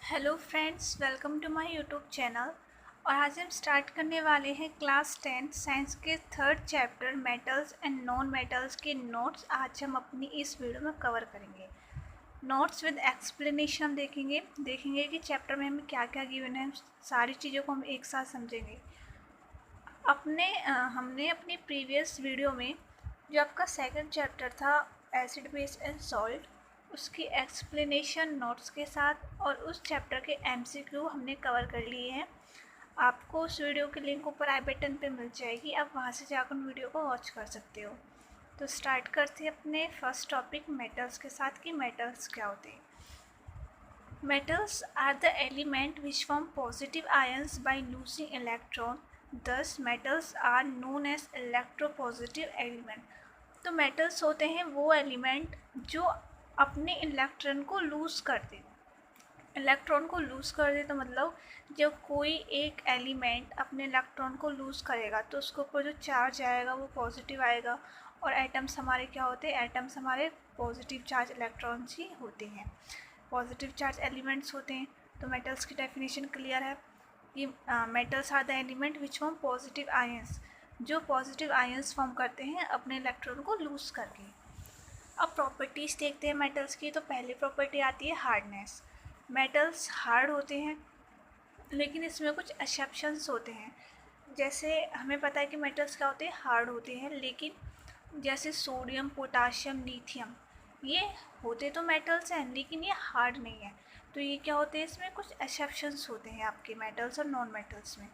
Hello friends, welcome to my YouTube channel. और आज हम स्टार्ट करने वाले हैं क्लास 10 साइंस के third chapter metals and non metals के नोट्स। आज हम अपनी इस वीडियो में कवर करेंगे नोट्स विद एक्सप्लेनेशन। हम देखेंगे कि चैप्टर में हमें क्या क्या गिवन है, सारी चीज़ों को हम एक साथ समझेंगे। हमने अपनी प्रीवियस वीडियो में जो आपका सेकंड चैप्टर था एसिड बेस एंड सॉल्ट, उसकी एक्सप्लेनेशन नोट्स के साथ और उस चैप्टर के एमसीक्यू हमने कवर कर लिए हैं। आपको उस वीडियो की लिंक ऊपर आई बटन पे मिल जाएगी, आप वहाँ से जाकर उन वीडियो को वॉच कर सकते हो। तो स्टार्ट करते हैं अपने फर्स्ट टॉपिक मेटल्स के साथ कि मेटल्स क्या होते हैं। Metals are the element which form positive ions by losing electron. Thus metals are known as electropositive element. तो मेटल्स होते हैं वो एलिमेंट जो अपने इलेक्ट्रॉन को लूज़ कर दे। इलेक्ट्रॉन को लूज़ कर दे तो मतलब जब कोई एक एलिमेंट अपने इलेक्ट्रॉन को लूज़ करेगा तो उसके ऊपर जो चार्ज आएगा वो पॉजिटिव आएगा। और एटम्स हमारे क्या होते हैं? एटम्स हमारे पॉजिटिव चार्ज इलेक्ट्रॉन्स ही होते हैं, पॉजिटिव चार्ज एलिमेंट्स होते हैं। तो मेटल्स की डेफिनेशन क्लियर है कि metals are the element which form positive ions, जो पॉजिटिव आयंस फॉर्म करते हैं अपने इलेक्ट्रॉन को लूज़ करके। अब प्रॉपर्टीज़ देखते हैं मेटल्स की। तो पहली प्रॉपर्टी आती है हार्डनेस। मेटल्स हार्ड होते हैं लेकिन इसमें कुछ एक्सेप्शंस होते हैं। जैसे हमें पता है कि मेटल्स क्या होते हैं? हार्ड होते हैं, लेकिन जैसे सोडियम, पोटाशियम, लिथियम, ये होते तो मेटल्स हैं लेकिन ये हार्ड नहीं है। तो ये क्या होते हैं? इसमें कुछ एक्सेप्शंस होते हैं आपके मेटल्स और नॉन मेटल्स में।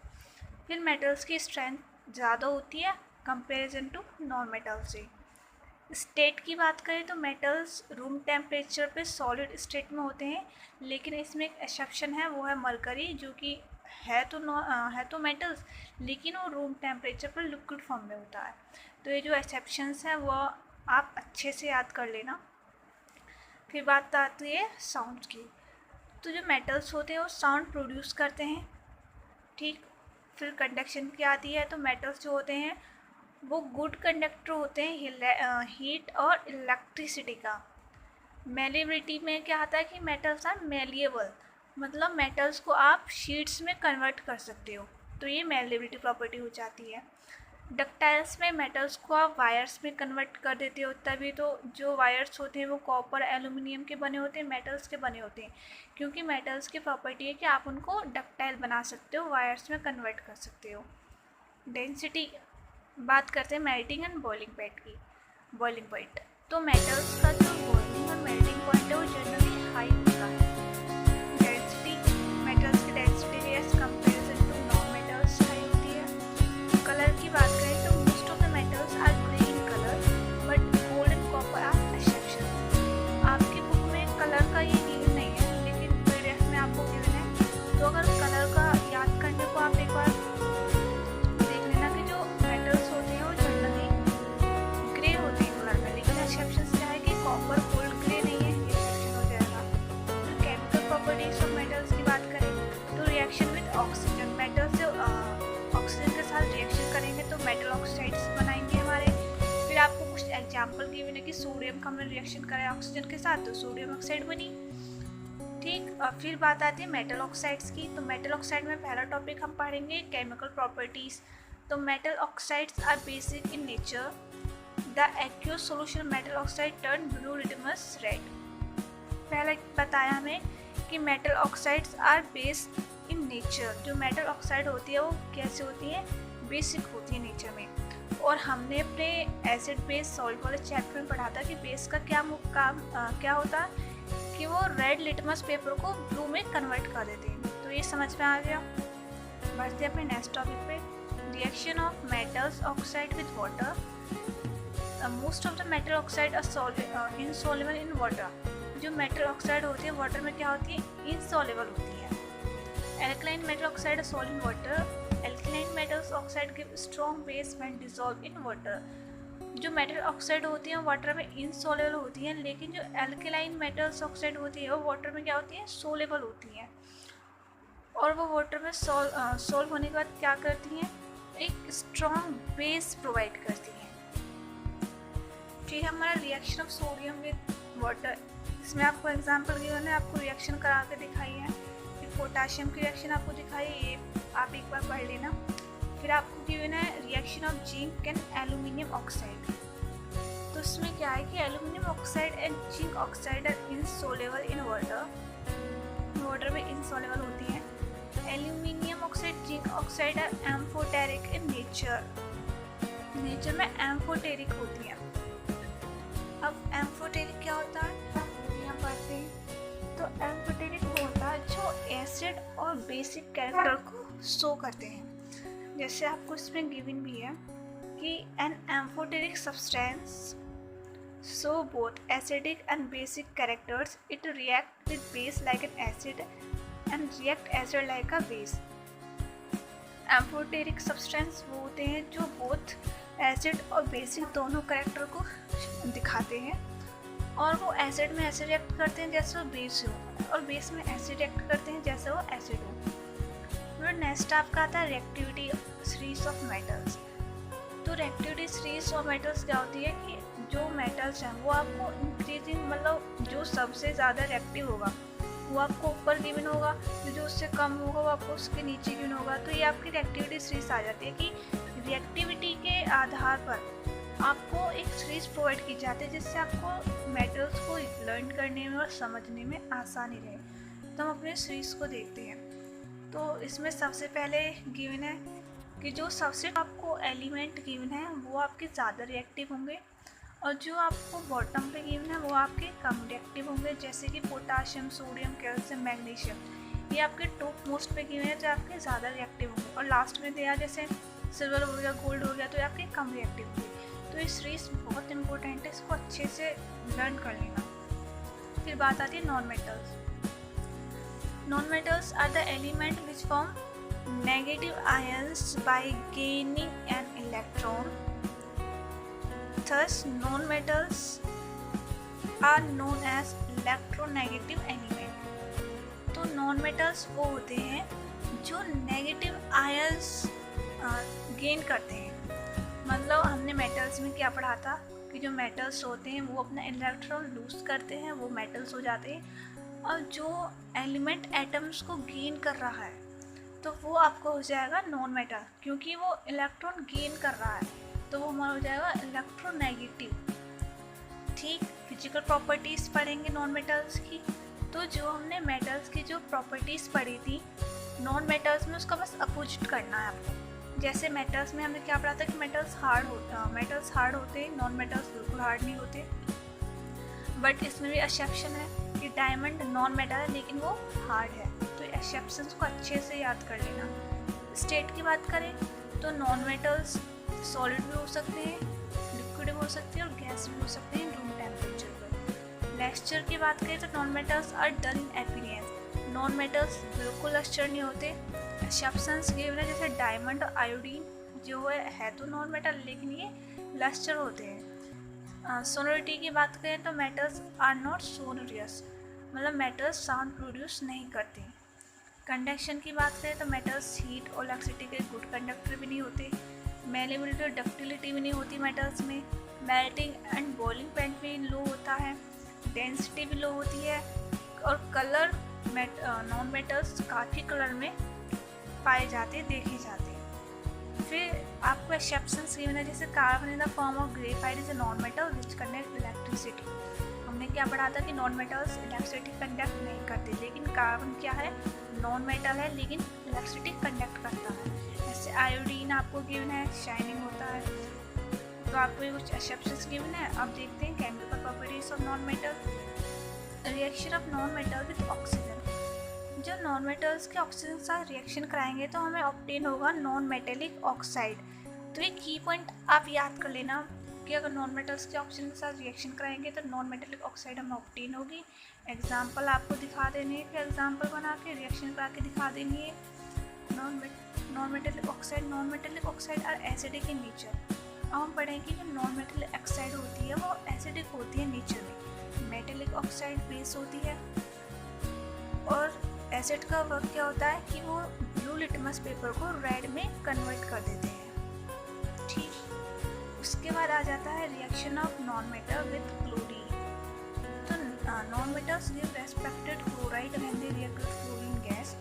फिर मेटल्स की स्ट्रेंथ ज़्यादा होती है कंपैरिजन टू नॉन मेटल्स से। स्टेट की बात करें तो मेटल्स रूम टेम्परेचर पे सॉलिड स्टेट में होते हैं, लेकिन इसमें एक एक्सेप्शन है, वो है मरकरी, जो कि है तो मेटल्स लेकिन वो रूम टेम्परेचर पर लिक्विड फॉर्म में होता है। तो ये जो एक्सेप्शंस हैं वो आप अच्छे से याद कर लेना। फिर बात आती है साउंड की। तो जो मेटल्स होते हैं वो साउंड प्रोड्यूस करते हैं, ठीक। फिर कंडक्शन की आती है। तो मेटल्स जो होते हैं वो गुड कंडक्टर होते हैं हीट और इलेक्ट्रिसिटी का। मेलेबिलिटी में क्या आता है कि मेटल्स आर मेलिएबल, मतलब मेटल्स को आप शीट्स में कन्वर्ट कर सकते हो, तो ये मेलेबिलिटी प्रॉपर्टी हो जाती है। डक्टाइल्स में मेटल्स को आप वायर्स में कन्वर्ट कर देते हो, तभी तो जो वायर्स होते हैं वो कॉपर, एल्यूमिनियम के बने होते हैं, मेटल्स के बने होते हैं, क्योंकि मेटल्स की प्रॉपर्टी है कि आप उनको डक्टाइल बना सकते हो, वायर्स में कन्वर्ट कर सकते हो। डेंसिटी बात करते हैं मेल्टिंग एंड बॉइलिंग पॉइंट की। बॉइलिंग पॉइंट तो मेटल्स का जो बॉइलिंग और मेल्टिंग पॉइंट है वो जनरली हाई होता है। डेंसिटी, मेटल्स की density as comparison to non metals high होती है। कलर की बात करें तो most of the metals are grey in colour but gold and copper are exception. आपकी बुक में कलर का ये गिवन नहीं है, लेकिन पीडीएफ में आपको गिवन है। तो अगर कलर का याद करने को आप एक बार देख लेना कि जो मेटल्स होते हैं वो जनरली ग्रे होते हैं कलर में, लेकिन एक्सेप्शन क्या है कि कॉपर गोल्ड ग्रे नहीं है, ये एक्सेप्शन हो जाएगा। फिर केमिकल प्रॉपर्टीज ऑफ मेटल्स की बात करें तो रिएक्शन विद ऑक्सीजन, मेटल्स जो ऑक्सीजन के साथ रिएक्शन करेंगे तो मेटल ऑक्साइड्स बनाएंगे हमारे। फिर आपको कुछ एग्जाम्पल गिवन है कि सोडियम का हमने रिएक्शन करा ऑक्सीजन के साथ तो सोडियम ऑक्साइड बनी, ठीक। फिर बात आती है मेटल ऑक्साइड्स की। तो मेटल ऑक्साइड में पहला टॉपिक हम पढ़ेंगे केमिकल प्रॉपर्टीज। तो metal oxides are basic in nature. The aqueous solution metal oxide turn blue litmus red. पहले बताया हमें कि metal oxides are based in nature. जो मेटल ऑक्साइड होती है वो कैसे होती है? बेसिक होती है नेचर में। और हमने अपने एसिड बेस सॉल्ट वाले चैप्टर में पढ़ा था कि बेस का क्या होता है कि वो रेड लिटमस पेपर को ब्लू में कन्वर्ट कर देते हैं। तो ये समझ में आ गया। बढ़ते अपने नेक्स्ट टॉपिक पे, reaction of metals oxide with water. Most of the metal oxide are insoluble in water. जो मेटल ऑक्साइड होती है वाटर में क्या होती है? इनसॉल्युबल होती है। Alkaline metal oxide are solve in water. Alkaline metals oxide give strong base when dissolve in water. जो मेटल ऑक्साइड होती हैं वाटर में इनसॉल्युबल होती हैं, लेकिन जो एल्कलाइन मेटल्स ऑक्साइड होती है वो वाटर में क्या होती है? सोल्युबल होती हैं। और वो वाटर में सॉल्व होने के बाद क्या करती हैं? एक स्ट्रॉन्ग बेस प्रोवाइड करती हैं। फिर हमारा reaction of sodium with water, इसमें आपको एग्जाम्पल गिवन है, आपको रिएक्शन करा के दिखाई है। पोटाशियम की रिएक्शन आपको दिखाई, ये आप एक बार पढ़ लेना। फिर आपको गिवन है reaction of zinc and aluminium oxide. तो इसमें क्या है कि aluminium oxide and zinc oxide are insoluble in water, water में इनसोलेबल होती हैं। Aluminium oxide, zinc oxide are amphoteric in nature, nature में एम्फोटेरिक होती हैं। अब एम्फोटेरिक क्या होता है, यहाँ पढ़ते हैं। तो एम्फोटेरिक वो होता है जो एसिड और बेसिक कैरेक्टर को शो करते हैं। जैसे आपको इसमें गिवन भी है कि an amphoteric substance show both acidic and basic characters. It react with base like an acid and react acid like a base. Amphoteric substance वो होते हैं जो बोथ एसिड और बेसिक दोनों कैरेक्टर को दिखाते हैं, और वो एसिड में ऐसे रिएक्ट करते हैं जैसे वो बेस हो, और बेस में ऐसे रिएक्ट करते हैं जैसे वो एसिड हो। फिर नेक्स्ट आपका आता है रिएक्टिविटी सीरीज ऑफ मेटल्स। तो रिएक्टिविटी सीरीज ऑफ मेटल्स क्या होती है कि जो मेटल्स हैं वो आपको इंक्रीजिंग, मतलब जो सबसे ज़्यादा रिएक्टिव होगा वो आपको ऊपर गिवन होगा, जो उससे कम होगा वो आपको उसके नीचे गिवन होगा। तो ये आपकी रिएक्टिविटी सीरीज आ जाती है कि रिएक्टिविटी के आधार पर आपको एक सीरीज प्रोवाइड की जाती है जिससे आपको मेटल्स को लर्न करने में और समझने में आसानी रहे। तो हम अपने सीरीज को देखते हैं। तो इसमें सबसे पहले गिवन है कि जो सबसे आपको एलिमेंट गिवन है वो आपके ज़्यादा रिएक्टिव होंगे, और जो आपको बॉटम पे गिवन है वो आपके कम रिएक्टिव होंगे, जैसे कि पोटाशियम, सोडियम, कैल्शियम, मैग्नीशियम। ये आपके टॉप मोस्ट पे गिवन है जो आपके ज़्यादा रिएक्टिव होंगे, और लास्ट में दिया जैसे सिल्वर हो गया, गोल्ड हो गया, तो ये आपके कम रिएक्टिव होंगे। तो ये सीरीज बहुत इंपॉर्टेंट है, इसको अच्छे से लर्न कर लेना। फिर बात आती है non metals. Non metals are the element which form negative ions by gaining an electron. Thus, non-metals are known as electronegative element. तो non-metals वो होते हैं जो नेगेटिव आयंस गेन करते हैं। मतलब हमने मेटल्स में क्या पढ़ा था कि जो मेटल्स होते हैं वो अपना इलेक्ट्रॉन लूज करते हैं, वो मेटल्स हो जाते हैं, और जो एलिमेंट एटम्स को गेन कर रहा है तो वो आपको हो जाएगा नॉन मेटल, क्योंकि वो इलेक्ट्रॉन गेन कर रहा है तो वो हमारा हो जाएगा इलेक्ट्रोनेगेटिव। ठीक, फिजिकल प्रॉपर्टीज़ पढ़ेंगे नॉन मेटल्स की। तो जो हमने मेटल्स की जो प्रॉपर्टीज़ पढ़ी थी नॉन मेटल्स में, उसका बस अपोजिट करना है आपको। जैसे मेटल्स में हमने क्या पढ़ा था कि मेटल्स हार्ड होते हैं, नॉन मेटल्स बिल्कुल हार्ड नहीं होते। बट इसमें भी एक्सेप्शन है कि डायमंड नॉन मेटल है लेकिन वो हार्ड है, तो एक्सेप्शंस को अच्छे से याद कर लेना। स्टेट की बात करें तो नॉन मेटल्स सॉलिड भी हो सकते हैं, लिक्विड भी हो सकते हैं, और गैस भी हो सकते हैं रूम टेम्परेचर पर। लेक्चर की बात करें तो non metals are dull in appearance. Non metals बिल्कुल लस्टर नहीं होते। एक्सेप्शंस गिवन है जैसे डायमंड और आयोडीन जो है तो नॉन मेटल लेकिन ये लस्टर होते हैं। सोनोरिटी की बात करें तो मेटल्स आर नॉट सोनोरियस, मतलब मेटल्स साउंड प्रोड्यूस नहीं करते। कंडक्शन की बात करें तो मेटल्स हीट और इलेक्ट्रिसिटी के गुड कंडक्टर भी नहीं होते। मेलेबिलिटी और डक्टिलिटी भी नहीं होती मेटल्स में। मेल्टिंग एंड बॉइलिंग पॉइंट भी लो होता है, डेंसिटी भी लो होती है, और कलर नॉन मेटल्स काफ़ी कलर में पाए जाते, देखे जाते हैं। फिर आपको एक्सेप्शंस गिवन है जैसे carbon in the form of graphite is a non metal which conduct electricity. हमने क्या पढ़ा था कि नॉन मेटल्स इलेक्ट्रिसिटी कंडक्ट नहीं करते, लेकिन कार्बन क्या है, नॉन मेटल है लेकिन इलेक्ट्रिसिटी कंडक्ट करता है। जैसे आयोडीन आपको गिवन है, शाइनिंग होता है। तो आपको ये कुछ एक्सेप्शंस गिवन है। अब देखते हैं chemical properties of non metal. Reaction of non metal with oxygen. जो नॉन मेटल्स के ऑक्सीजन के साथ रिएक्शन कराएंगे तो हमें ऑब्टेन होगा नॉन मेटेलिक ऑक्साइड। तो ये की पॉइंट आप याद कर लेना कि अगर नॉन मेटल्स के ऑक्सीजन के साथ रिएक्शन कराएंगे तो नॉन मेटेलिक ऑक्साइड हमें ऑब्टेन होगी। एग्जाम्पल आपको दिखा देनी है, फिर एग्जाम्पल बना के रिएक्शन करा के दिखा देनी है। Non metallic oxide are acidic in nature. अब हम पढ़ेंगे कि नॉन मेटेलिक ऑक्साइड होती है वो एसिडिक होती है नेचर में। मेटेलिक ऑक्साइड बेस होती है, और एसिड का वर्क क्या होता है कि वो ब्लू लिटमस पेपर को रेड में कन्वर्ट कर देते हैं। ठीक, उसके बाद आ जाता है reaction of non metal with chlorine. तो non metals give respected chloride when they react with chlorine gas.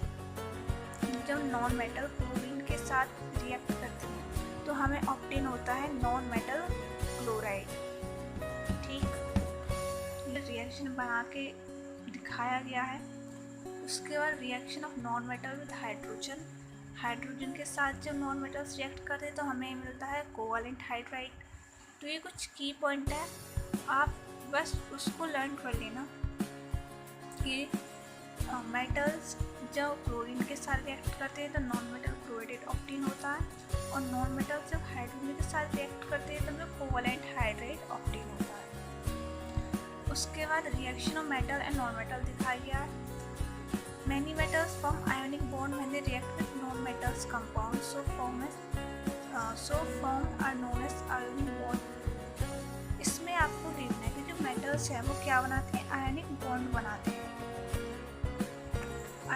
Non metal chlorine के साथ रिएक्ट करती हैं तो हमें ऑब्टेन होता है नॉन मेटल क्लोराइड। ठीक, ये रिएक्शन बना के दिखाया गया है। उसके बाद reaction of non metal with hydrogen, hydrogen के साथ जब नॉन मेटल्स रिएक्ट करते हैं तो हमें मिलता है कोवैलेंट हाइड्राइड। तो ये कुछ की पॉइंट है, आप बस उसको लर्न कर लेना कि मेटल्स जब क्लोरीन के साथ रिएक्ट करते हैं तो नॉन मेटल क्लोराइड ऑब्टेन होता है, और नॉन मेटल जब हाइड्रोजन के साथ रिएक्ट करते हैं तो हमें कोवैलेंट हाइड्राइड ऑब्टेन होता है। उसके बाद reaction of metal and non metal दिखाया गया है। Many metals form ionic bond when they react with non-metals compounds. So formed are known as ionic bond. इसमें आपको देखना है कि जो metals हैं वो क्या बनाते हैं, ionic bond बनाते हैं।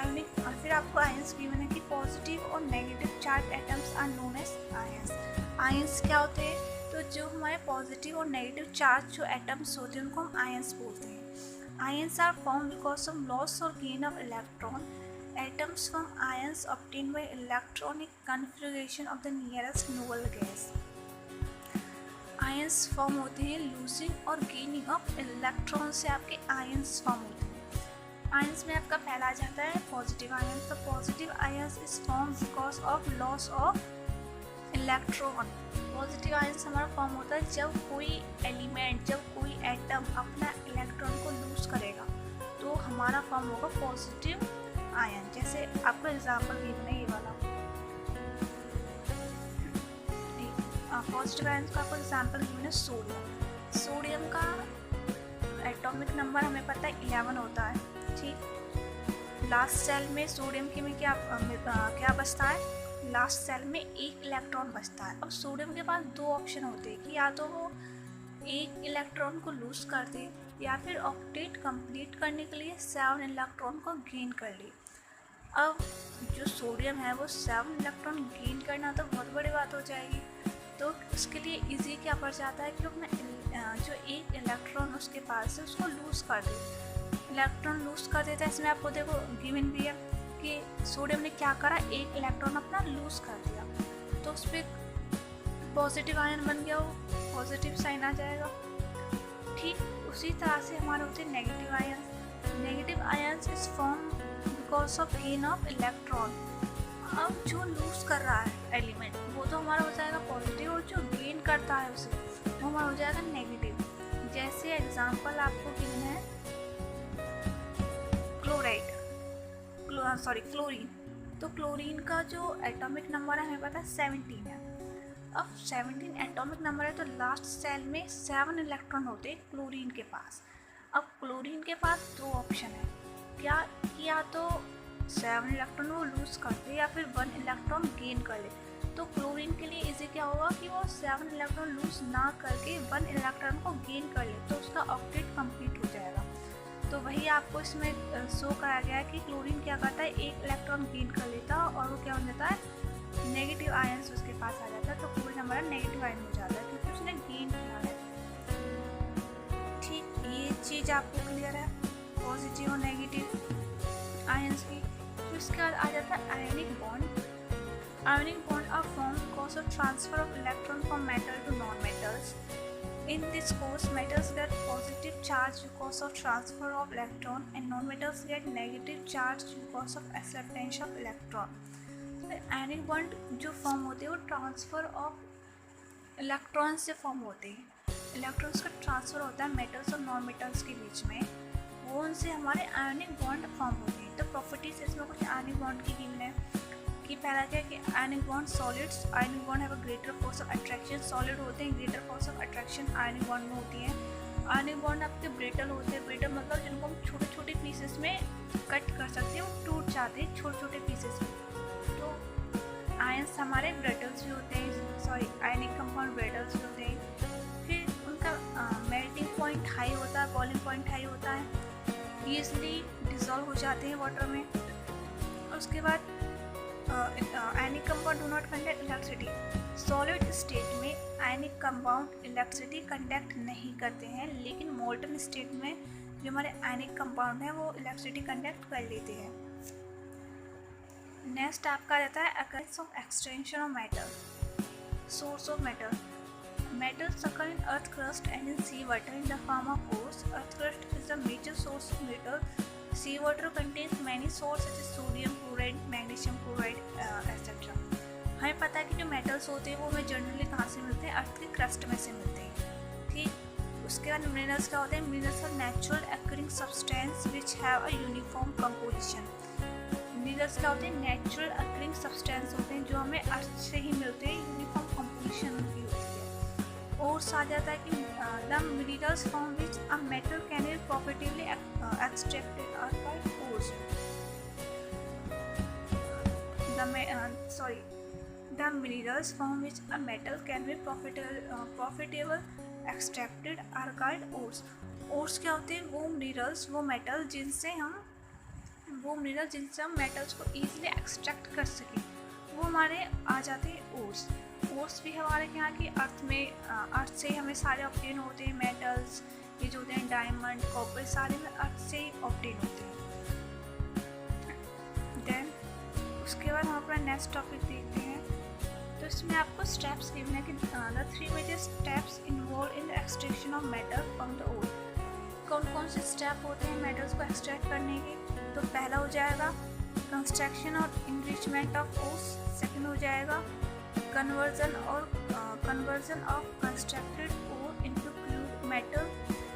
ionic, और फिर आपको ions भी बने कि positive और negative charged atoms are known as ions. ions क्या होते हैं, तो जो हमारे positive और negative charge जो atoms होते हैं उनको हम ions बोलते हैं। Ions are formed because of loss or gain of electron. Atoms form ions obtained by electronic configuration of the nearest noble gas. Ions form होते हैं losing और gaining of electron से आपके ions form होते हैं। Ions में आपका पहला आ जाता है positive ions। तो positive ions is formed because of loss of electron. Positive ions हमारा फॉर्म होता है जब कोई एलिमेंट, जब कोई एटम अपना इलेक्ट्रॉन को लूज करेगा तो हमारा फॉर्म होगा पॉजिटिव आयन। जैसे आपको एग्जांपल गिवन है ये वाला, पॉजिटिव आयन का आपको एग्जांपल गिवन है सोडियम। सोडियम का एटॉमिक नंबर हमें पता है 11 होता है। ठीक, लास्ट सेल में सोडियम के में क्या बचता है, लास्ट सेल में एक इलेक्ट्रॉन बचता है। अब सोडियम के पास दो ऑप्शन होते हैं कि या तो वो एक इलेक्ट्रॉन को लूज कर दे या फिर ऑक्टेट कंप्लीट करने के लिए 7 इलेक्ट्रॉन को गेन कर ले। अब जो सोडियम है वो 7 इलेक्ट्रॉन गेन करना तो बहुत बड़ी बात हो जाएगी, तो इसके लिए इजी क्या पड़ जाता है कि अपना जो एक इलेक्ट्रॉन उसके पास है उसको लूज कर दे। इलेक्ट्रॉन लूज कर देता है, इसमें आपको देखो गिवन भी है कि सोडियम ने क्या करा, एक इलेक्ट्रॉन अपना लूज कर दिया तो उस पर पॉजिटिव आयन बन गया, वो पॉजिटिव साइन आ जाएगा। ठीक उसी तरह से हमारे होते हैं negative ions. Negative ions is form because of gain of electron. अब जो लूज कर रहा है एलिमेंट वो तो हमारा हो जाएगा पॉजिटिव, और जो गेन करता है उसे वो हमारा हो जाएगा नेगेटिव। जैसे एग्जांपल आपको गिवन है क्लोरीन। तो क्लोरीन का जो एटॉमिक नंबर है हमें पता है 17 है। अब 17 एटॉमिक नंबर है तो लास्ट सेल में 7 इलेक्ट्रॉन होते हैं क्लोरीन के पास। अब क्लोरीन के पास दो ऑप्शन है, क्या कि या तो 7 इलेक्ट्रॉन वो लूज करते या फिर 1 इलेक्ट्रॉन गेन कर ले। तो क्लोरीन के लिए इजी क्या होगा कि वो 7 इलेक्ट्रॉन लूज ना करके 1 इलेक्ट्रॉन को गेन कर ले तो उसका ऑक्टेट कंप्लीट हो जाएगा। तो वही आपको इसमें शो कराया गया है कि क्लोरीन क्या करता है, एक इलेक्ट्रॉन गेन कर लेता और वो क्या हो जाता है, नेगेटिव आयंस उसके पास आ जाता है। तो क्लोरीन हमारा नेगेटिव आयन हो जाता है क्योंकि उसने गेन किया है। ठीक, ये चीज़ आपको क्लियर है पॉजिटिव और नेगेटिव आयंस की। तो इसके बाद आ जाता है ionic bond. Ionic bond are formed because of transfer of electron from metal to non metals. In this course, metals get positive charge because of transfer of electron and non-metals get negative charge because of acceptance of electron. तो ionic bond जो form होते हैं वो transfer of electron से form होते हैं। Electrons का transfer होता है मेटल्स और नॉन मेटल्स के बीच में, वो उनसे हमारे आयनिक बॉन्ड फॉर्म होते हैं। तो प्रॉपर्टीज इसमें कुछ आयनिक बॉन्ड की गिवन है कि पहला क्या है कि ionic bond solids, ionic bond have a greater force of attraction. Solid होते हैं, greater force of attraction ionic bond में होती है। आयनिक बॉन्ड आपके ब्रिटल होते हैं। ब्रिटल मतलब जिनको हम छोटे छोटे पीसेस में कट कर सकते हैं, वो टूट जाते हैं छोटे छोटे पीसेस में। तो आयंस हमारे ब्रिटल्स भी होते हैं, सॉरी आयनिक कंपाउंड ब्रिटल्स भी होते हैं। फिर उनका मेल्टिंग पॉइंट हाई होता है, बॉइलिंग पॉइंट हाई होता है, ईजिली डिजॉल्व हो जाते हैं वाटर में। और उसके बाद ionic compound do not conduct electricity. Solid state में आयनिक कंपाउंड इलेक्ट्रिसिटी कंडक्ट नहीं करते हैं, लेकिन मोल्टन स्टेट में जो हमारे आयनिक कंपाउंड हैं वो इलेक्ट्रिसिटी कंडक्ट कर लेते हैं। नेक्स्ट आपका आ जाता है occurrence of extension of metal, source of metal. Metals occur in earth crust and in sea water in the form of ores. Earth crust is the major source of metal. Sea water contains many salts such as sodium chloride, magnesium chloride, etc. हमें पता है कि जो metals होते हैं वो हमें generally कहाँ से मिलते हैं, अर्थ के क्रस्ट में से मिलते हैं, ठीक। उसके बाद मिनरल्स क्या होते हैं, minerals are natural occurring substance which have a uniform composition. Minerals क्या होते हैं, नेचुरल अकरिंग सब्सटेंस होते हैं जो हमें अर्थ से ही मिलते हैं, यूनिफॉर्म कंपोजिशन उनकी होती है। ओर्स आ जाता है कि the minerals from which a metal can be profitably extracted are called ores. The minerals from which a metal can be profitable extracted are called ores. Ores क्या होते हैं, वो मिनरल्स, वो मेटल जिनसे हम मेटल्स को ईजिली एक्सट्रैक्ट कर सकें, वो हमारे आ जाते हैं ओर्स। ओर्स भी हमारे यहाँ की अर्थ से हमें सारे ऑब्टेन होते हैं, मेटल्स ये जो होते हैं डायमंड कॉपर सारे में अर्थ से ही ऑब्टेन होते हैं। देन उसके बाद हम अपना नेक्स्ट टॉपिक देखते हैं। तो इसमें आपको स्टेप्स गिवन है कि the 3 major steps involve in the extraction of metal from the ore. कौन कौन से स्टेप होते हैं मेटल्स को एक्सट्रैक्ट करने के, तो पहला हो जाएगा कंस्ट्रक्शन और इनरिचमेंट ऑफ ओर्स, सेकंड हो जाएगा conversion of constructed ore into pure metal,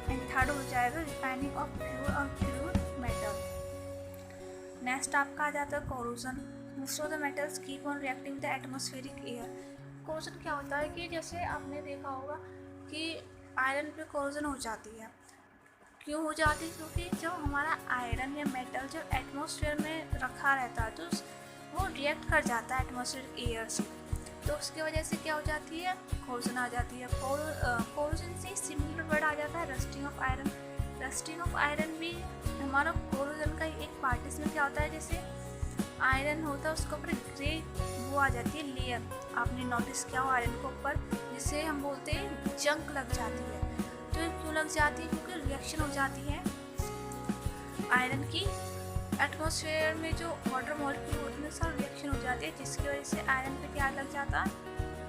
and third हो जाएगा refining of pure metal. Next आपका आ जाता है corrosion. Most of the metals keep on reacting the atmospheric air. Corrosion क्या होता है कि जैसे आपने देखा होगा कि आयरन पे कोरोजन हो जाती है। क्यों हो जाती है, क्योंकि जब हमारा आयरन या मेटल जब एटमॉस्फेयर में रखा रहता है तो वो रिएक्ट कर जाता है एटमॉस्फेरिक एयर से, तो उसकी वजह से क्या हो जाती है, कोरोजन आ जाती है। कोरोजन से सिमिलर वर्ड आ जाता है rusting of iron. Rusting of iron भी हमारा कोरोजन का एक पार्ट। इसमें क्या होता है, जैसे आयरन होता है उसके ऊपर ग्रे वो आ जाती है लेयर, आपने नोटिस किया हो आयरन के ऊपर, जिसे हम बोलते हैं जंक लग जाती है। तो ये क्यों लग जाती है, क्योंकि रिएक्शन हो जाती है आयरन की, एटमॉस्फेयर में जो वाटर मॉलिक्यूल होते हैं सब रिएक्शन हो जाती है, जिसकी वजह से आयरन पे क्या लग जाता है,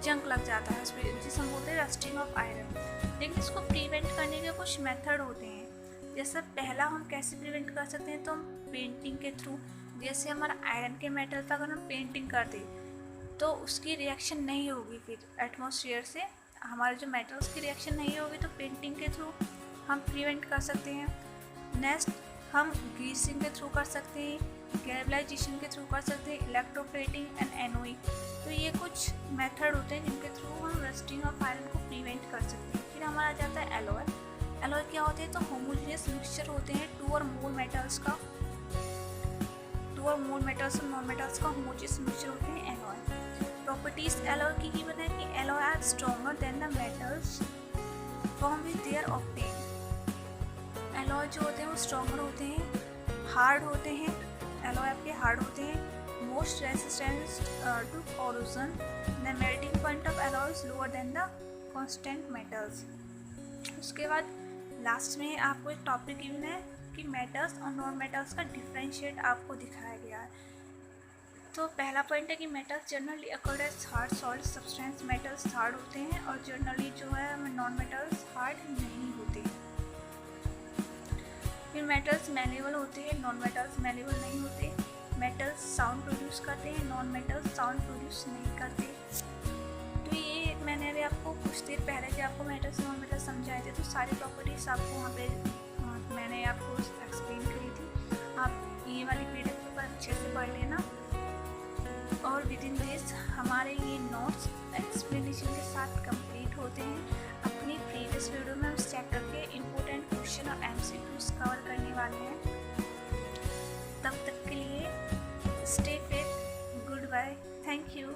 जंक लग जाता है, जिसे हम बोलते हैं रस्टिंग ऑफ आयरन। लेकिन इसको प्रिवेंट करने के कुछ मेथड होते हैं। जैसे पहला हम कैसे प्रिवेंट कर सकते हैं, तो हम पेंटिंग के थ्रू, जैसे हमारा आयरन के मेटल पर अगर हम पेंटिंग कर दें तो उसकी रिएक्शन नहीं होगी, फिर एटमॉस्फेयर से हमारे जो मेटल्स की रिएक्शन नहीं होगी, तो पेंटिंग के थ्रू हम प्रिवेंट कर सकते हैं। नेक्स्ट हम ग्रीसिंग के थ्रू कर सकते हैं, गैल्वेनाइजेशन के थ्रू कर सकते हैं, इलेक्ट्रोप्लेटिंग एंड एनोइंग। तो ये कुछ मेथड होते हैं जिनके थ्रू हम रस्टिंग ऑफ आयरन को प्रिवेंट कर सकते हैं। फिर हमारा जाता है एलॉय। एलॉय क्या होते हैं, तो होमोजेनियस मिक्सचर होते हैं टू और मोर मेटल्स का, नॉन मेटल्स का होमोजेनियस मिक्सचर होते हैं एलॉय। प्रॉपर्टीज एलॉय की ही बताएं कि alloy are stronger than the metals from which they are obtained. Alloy जो होते हैं वो स्ट्रॉन्गर होते हैं, हार्ड होते हैं, एलॉय आपके हार्ड होते हैं, most resistance to corrosion, the melting point of alloy is lower than the constant metals. उसके बाद लास्ट में आपको एक टॉपिक गिवन है कि मेटल्स और नॉन मेटल्स का डिफरेंशिएट आपको दिखाया गया है। तो पहला पॉइंट है कि metals generally occurred as hard solid substance, metals hard होते हैं और जनरली जो है नॉन मेटल्स हार्ड नहीं होते। फिर मेटल्स मैलेबल होते हैं, नॉन मेटल्स मैलेबल नहीं होते। मेटल्स साउंड प्रोड्यूस करते हैं, नॉन मेटल्स साउंड प्रोड्यूस नहीं करते। तो ये मैंने अभी आपको कुछ देर पहले जब आपको मेटल्स नॉन मेटल्स समझाए थे, तो सारी प्रॉपर्टीज आपको वहाँ पे मैंने आपको एक्सप्लेन करी थी। आप ये वाली पीडीएफ पेपर अच्छे से पढ़ लेना, और विद इन दिस हमारे ये नोट्स एक्सप्लेनेशन के साथ कंप्लीट होते हैं। अपनी प्रीवियस वीडियो में उस चैप्टर के इम्पोर्टेंट क्वेश्चन और एमसीक्यूज कवर करने वाले हैं। तब तक के लिए stay fit, good bye, thank you.